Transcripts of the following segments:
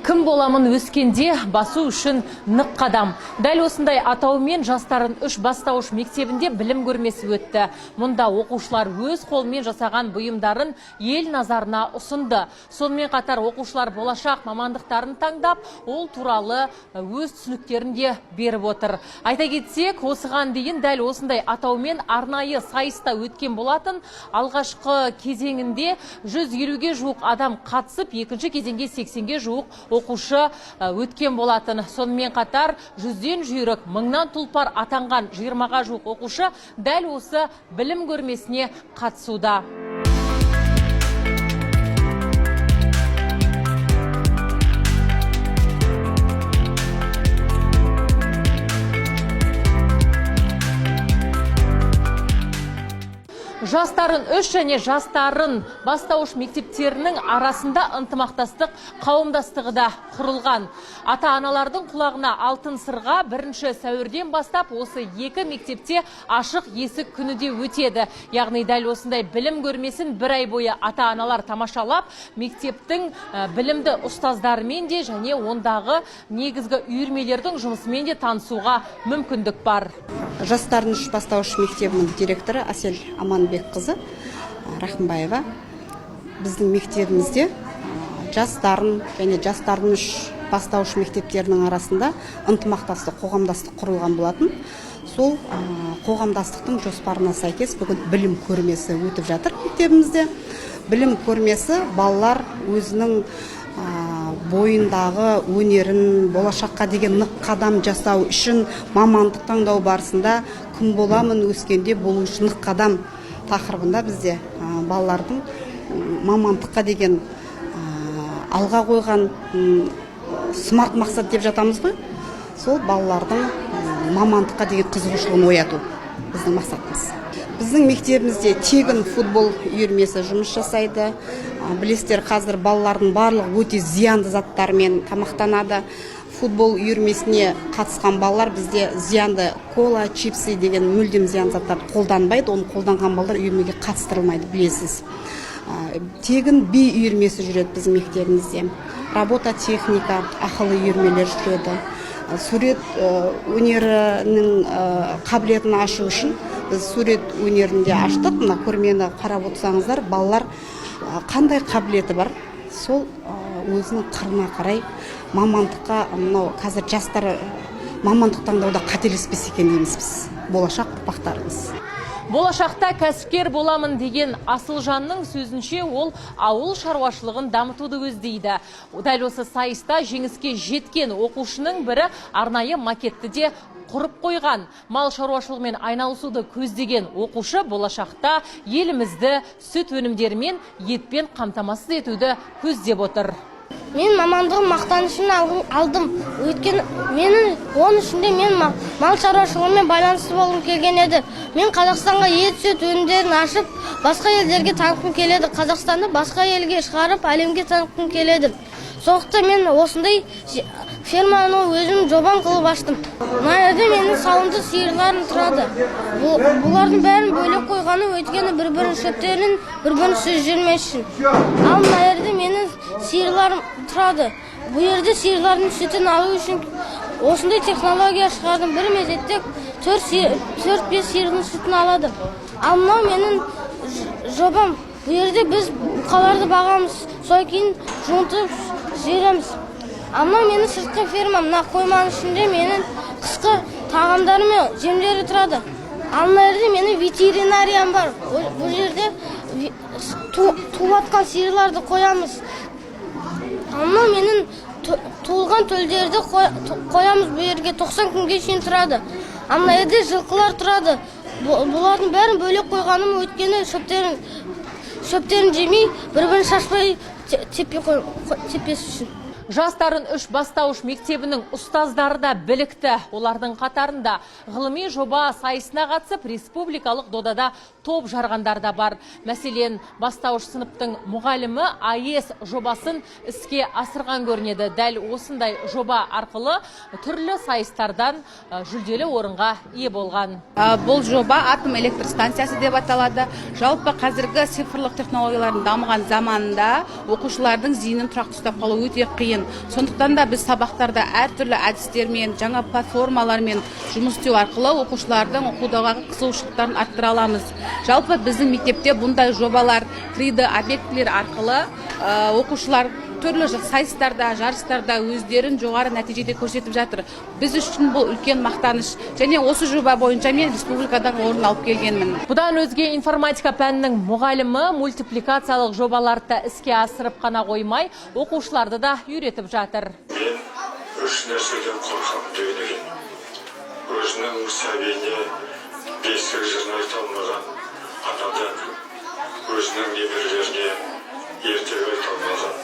Кім боламын өскенде басу үшін нық қадам. Дәл осындай атауымен жастарын үш бастауыш мектебінде білім көрмесі өтті. Мұнда оқушылар өз қолмен жасаған бұйымдарын ел назарына ұсынды. Сонымен қатар оқушылар болашақ мамандықтарын таңдап, ол туралы өз түсініктерін де беріп отыр. Айта кетсек, осыған дейін дәл осындай атаумен арнайы сайыста өткен болатын. Алғашқы кезеңінде 150-ге жуық адам қатысып, екінші кезеңге 80-ге жуық оқушы өткен болатын. Сонымен қатар 100-ден жүйрік, 1000-нан тұлпар атанған 20-ға жуық оқушы дәл осы білім көрмесіне қатысуда. Жастарын үш және жастарын бастауыш мектептерінің арасында ынтымақтастық қауымдастығы да құрылған. Ата-аналардың құлағына алтын сырға 1 сәуірден бастап осы екі мектепте ашық есік күні де өтеді. Яғни дәл осындай білім көрмесін бір ай бойы ата-аналар тамашалап, мектептің білімді ұстаздарымен де және ондағы негізгі үйірмелердің жұмысымен де танысуға мүмкіндік бар. Жастарын үш бастауыш мектебінің директоры Асель Аманбекқызы Рахымбаева біздің мектебімізде жастарын және жастардың үш бастауыш мектептерінің арасында ынтымақтастық қоғамдастық құрылған болатын. Сол қоғамдастықтың жоспарына сәйкес бүгін білім көрмесі өтіп жатыр мектебімізде. Білім көрмесі балалар өзінің бойындағы өнерін болашаққа деген нық қадам жасау үшін мамандық таңдау барысында кім боламын өскенде болу үшін нық қадам тақырыбында бізде балалардың мамандыққа деген алға қойған смарт мақсат деп жатамыз ғой. Сол балалардың мамандыққа деген қызығушылығын ояту біздің мақсатымыз. Біздің мектебімізде тегін футбол үйірмесі жұмыс жасайды. Білесіздер, қазір балалардың барлығы өте зиянды заттармен тамақтанады. Футбол үйірмесіне қатысқан балалар бізде зиянды кола, чипсы деген мүлдем зиянды заттарды қолданбайды. Оны қолданған балалар үйірмеге қатыстырылмайды, білесіз. Тегін би үйірмесі жүреді біздің мектебімізде. Работа техника, ақылы үйірмелер жүреді. Сурет өнерінің қабілетін ашу үшін біз сурет өнерінде аштық. Мына көрмені қарап отырсаңыздар, балалар қандай қабілеті бар, сол өзінің қырына қарай мамандыққа, мынау қазір жастар мамандық таңдауда қателеспесе екен дейміз біз, болашақ ұрпақтарымыз. Болашақта кәсіпкер боламын деген Асылжанның сөзінше ол ауыл шаруашылығын дамытуды көздейді. Дәл осы сайыста жеңіске жеткен оқушының бірі арнайы макетті де құрып қойған. Мал шаруашылығымен айналысуды көздеген оқушы болашақта елімізді сүт өнімдерімен, етпен қамтамасыз етуді көздеп отыр. Мен мамандығым мақтанышын алдым. Өйткені менің оның ішінде мен мал шаруашылығымен байланысты болғым келген еді. Мен Қазақстанға ет, сүт өнімдерін ашып, басқа елдерге танытқым келеді. Қазақстанды басқа елге шығарып, әлемге танытқым келеді. Сондықтан мен осындай ферманы өзім жобам қылып аштым. Мына жерде менің сауынды сиырларым тұрады. Бұлардың бәрін бөлек қойғаны өйткені бір-бірінің шөптерін бір-бірін сөз жүрмес үшін. Ал мына жерде менің сиырларым тұрады. Бұл жерде сиырлардың сүтін алу үшін осындай технология шығардым. Бір мезетте 4-5 сиырдың сүтін алады. Ал мынау менің жобам. Бұл жерде біз бұқаларды бағамыз, содан кейін жуынтып жібереміз. Мынау менің сыртқы фермам. Мына қойманың ішінде менің қысқы тағамдары мен жемдері тұрады. Ал мына жерде менің ветеринариям бар. Бұл жерде туылатқан сиырларды қоямыз. Мынау менің туылған төлдерді қоямыз. Бұл жерге 90 күнге шейін тұрады. Мына жерде жылқылар тұрады. Бұлардың бәрін бөлек қойғаным өйткені шөптерін жемей, бір-бірін шашпай теппес үшін. Жастарын үш бастауыш мектебінің ұстаздары да білікті. Олардың қатарында ғылыми жоба сайысына қатысып, республикалық додада топ жарғандар да бар. Мәселен, бастауыш сыныптың мұғалімі АЕС жобасын іске асырған көрінеді. Дәл осындай жоба арқылы түрлі сайыстардан жүлделі орынға ие болған. Бұл жоба атом электр станциясы деп аталады. Жалпы қазіргі цифрлық технологиялардың дамыған заманында оқушылардың зейінін тұрақты ұстап қалу өте қиын. қиын. Сондықтан да біз сабақтарда әртүрлі әдістермен, жаңа платформалармен жұмыс істеу арқылы оқушылардың оқудағы қызығушылықтарын арттыра аламыз. Жалпы біздің мектепте бұндай жобалар 3D объектілер арқылы оқушылар түрлі сайыстарда, жарыстарда өздерін жоғары нәтижеде көрсетіп жатыр. Біз үшін бұл үлкен мақтаныш. Және осы жоба бойынша мен республикадан орын алып келгенмін. Бұдан өзге информатика пәнінің мұғалімі мультипликациялық жобаларды іске асырып қана қоймай, оқушыларды да үйретіп жатыр. Мен үш нәрседен қорқамын деген екен. Өзінің сәбиіне бесік жырын айта алмаған анадан, өзінің немерелеріне ертегі айта алмаған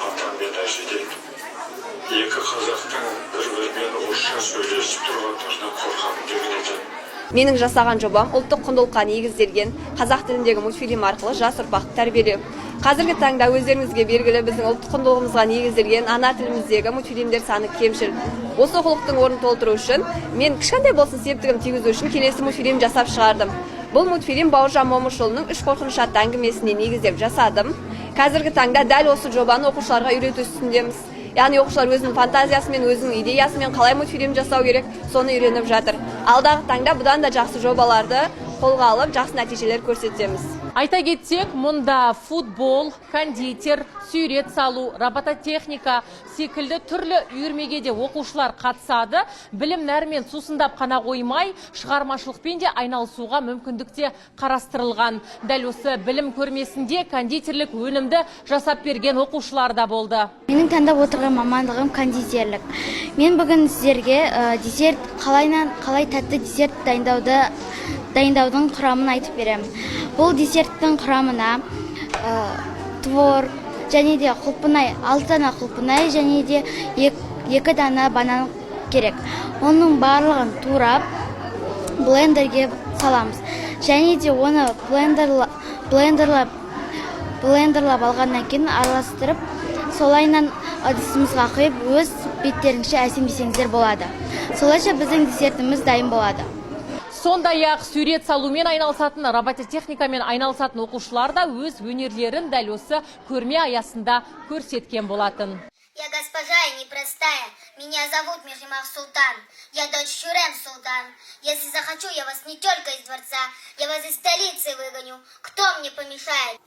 ата мен әжеден, екі қазақтың бір-бірімен орысша сөйлесіп тұрғандарынан қорқамын деген екен. Менің жасаған жобам ұлттық құндылыққа негізделген қазақ тіліндегі мультфильм арқылы жас ұрпақты тәрбиелеу. Қазіргі таңда өздеріңізге белгілі біздің ұлттық құндылығымызға негізделген ана тіліміздегі мультфильмдер саны кемшіл. Осы олқылықтың орнын толтыру үшін мен кішкентай болсын септігім тигізу үшін келесі мультфильм жасап шығардым. Бұл мультфильм Бауыржан Момышұлының үш қорқыныш атты әңгімесіне негіздеп жасадым. Қазіргі таңда дәл осы жобаны оқушыларға үйрету үстіндеміз. Яғни оқушылар өзінің фантазиясымен, өзінің идеясымен қалай мультфильм жасау керек, соны үйреніп жатыр. Алдағы таңда бұдан да жақсы жобаларды қолға алып, жақсы нәтижелер көрсетеміз. Айта кетсек, мұнда футбол, кондитер, сурет салу, робототехника секілді түрлі үйірмеге де оқушылар қатысады. Білім нәрмен сусындап қана қоймай, шығармашылықпен де айналысуға мүмкіндік те қарастырылған. Дәл осы білім көрмесінде кондитерлік өнімді жасап берген оқушылар да болды. Менің таңдап отырған мамандығым кондитерлік. Мен бүгін сіздерге десерт қалай тәтті десерт дайындаудың құрамын айтып беремін. Бұл десерттің құрамына творог және де құлпынай, 6 дана құлпынай және де 2 дана банан керек. Оның барлығын турап блендерге саламыз. Және де оны блендерлап алғаннан кейін араластырып, солайынан ыдысымызға құйып, өз беттеріңше әсемдесеңіздер болады. Солайша біздің десертіміз дайын болады. Сондай-ақ сурет салумен айналысатын, робототехникамен айналысатын оқушылар да өз өнерлерін дәл осы көрме аясында көрсеткен болатын. Я госпожа и непростая. Меня зовут Мехримах Султан. Я дочь Шурем Султан. Если захочу, я вас не только из дворца, я вас из столицы выгоню. Кто мне помешает?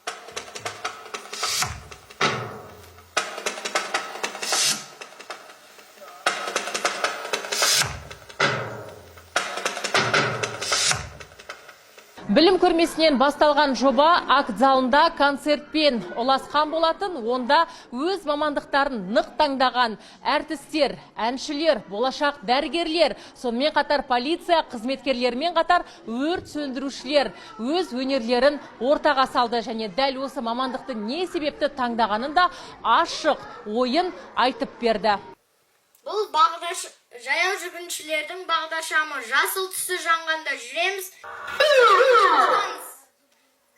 Білім көрмесінен басталған жоба акт залында концертпен ұласқан болатын. Онда өз мамандықтарын нық таңдаған әртістер, әншілер, болашақ дәрігерлер, сонымен қатар полиция қызметкерлермен қатар өрт сөндірушілер өз өнерлерін ортаға салды. Және дәл осы мамандықты не себепті таңдағанын да ашық ойын айтып берді. Бұл жаяу жүргіншілердің бағдаршамы. Жасыл түсі жанғанда жүреміз.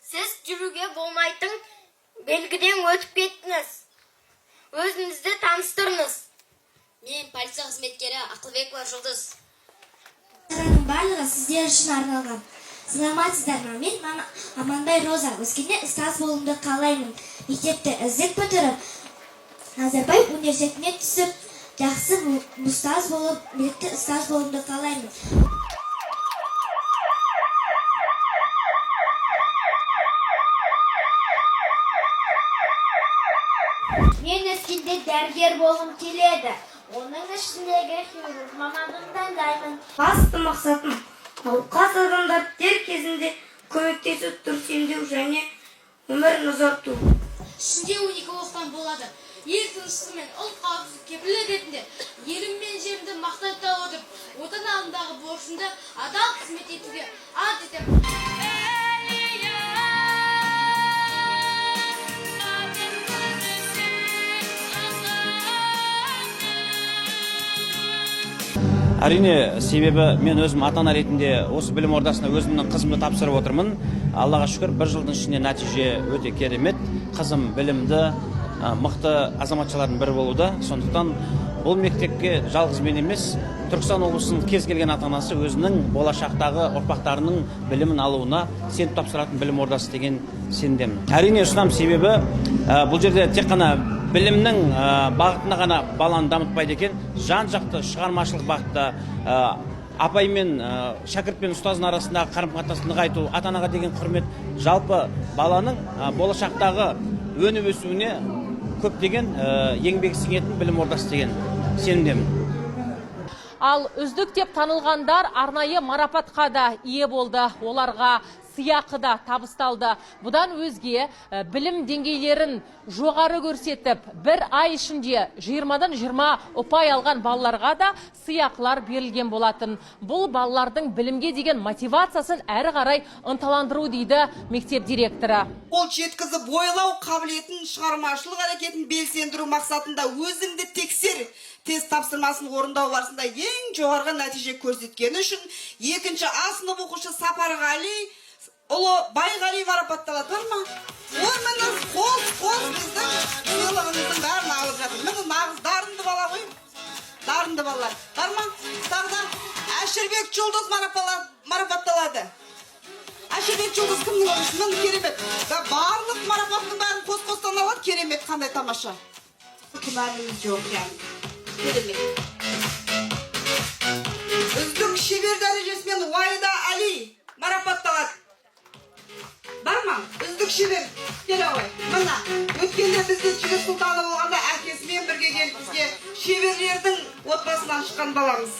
Сіз жүруге болмайтын белгіден өтіп кеттіңіз. Өзіңізді таныстырыңыз. Мен полиция қызметкері Ақылбекова Жұлдыз. Шараның барлығы сіздер үшін арналған. Саламатсыздар ма? Мен Аманбай Роза. Өскенде ұстаз болуымды қалаймын. Мектепті үздік бітіріп, Назарбаев университетіне түсіп, жақсы ұстаз болып, білікті ұстаз болуымды қалаймын. Мен өскенде дәрігер болғым келеді. Оның ішіндегі хирург мамандығын таңдаймын. Басты мақсатым науқас адамдар дер кезінде көмектесу, дұрыс емдеу және өмірін ұзарту. Ішінде 12 оқытан болады. Ел тыныштығы мен ұлт қауіпсіздік кепілі ретінде елім мен жерімді мақтата отырып, отан алдындағы борышымды адал қызмет етуге ант етемін. Әрине, себебі мен өзім ата-ана ретінде осы білім ордасына өзімнің қызымды тапсырып отырмын. Аллаға шүкір, бір жылдың ішінде нәтиже өте керемет. Қызым білімді, мықты азаматшалардың бірі болуда. Сондықтан бұл мектепке жалғыз мен емес, Түркістан облысының кез келген ата-анасы өзінің болашақтағы ұрпақтарының білімін алуына сеніп тапсыратын білім ордасы деген сенімдемін. Әрине ұсынамын, себебі бұл жерде тек қана білімнің бағытына ғана баланы дамытпайды екен, жан жақты шығармашылық бағытта апай мен шәкірт пен ұстаздың арасындағы қарым-қатынасты нығайту, ата-анаға деген құрмет, жалпы баланың болашақтағы өніп өсуіне көптеген еңбек сіңетін білім ордасы деген сенімдемін. Ал үздік деп танылғандар арнайы марапатқа да ие болды. Оларға сыйақы да табысталды. Бұдан өзге білім деңгейлерін жоғары көрсетіп, бір ай ішінде 20-дан 20 ұпай алған балаларға да сыйақылар берілген болатын. Бұл балалардың білімге деген мотивациясын әрі қарай ынталандыру дейді мектеп директоры. Қол жеткізіп ойлау қабілетін, шығармашылық әрекетін белсендіру мақсатында өзіңді тексер. Тест тапсырмасын орындау барысында ең жоғарғы нәтиже көрсеткені үшін екінші А сынып оқушы Сапарғали ұлы Байғали марапатталады, бар ма? Ой, міне қол біздің сыйлығымыздың бәрін алып жатыр. Міне нағыз дарынды бала ғой. Дарынды балалар. Бар ма? Тағы да Әшірбек Жұлдыз марапатталады. Әшірбек Жұлдыз кімнің орысы? Міне керемет. Барлық марапаттың бәрін қос-қостан алады. Керемет, қандай тамаша. Күмәніміз жоқ, яғни. Керемет. Үздік шебер дәрежесімен Уайда Али марапатталады. Бар ма? Үздік шебер. Кел ағай. Мына өткенде бізде Жігіт Сұлтаны болғанда әкесімен бірге келіп бізге шеберлердің отбасынан шыққан баламыз.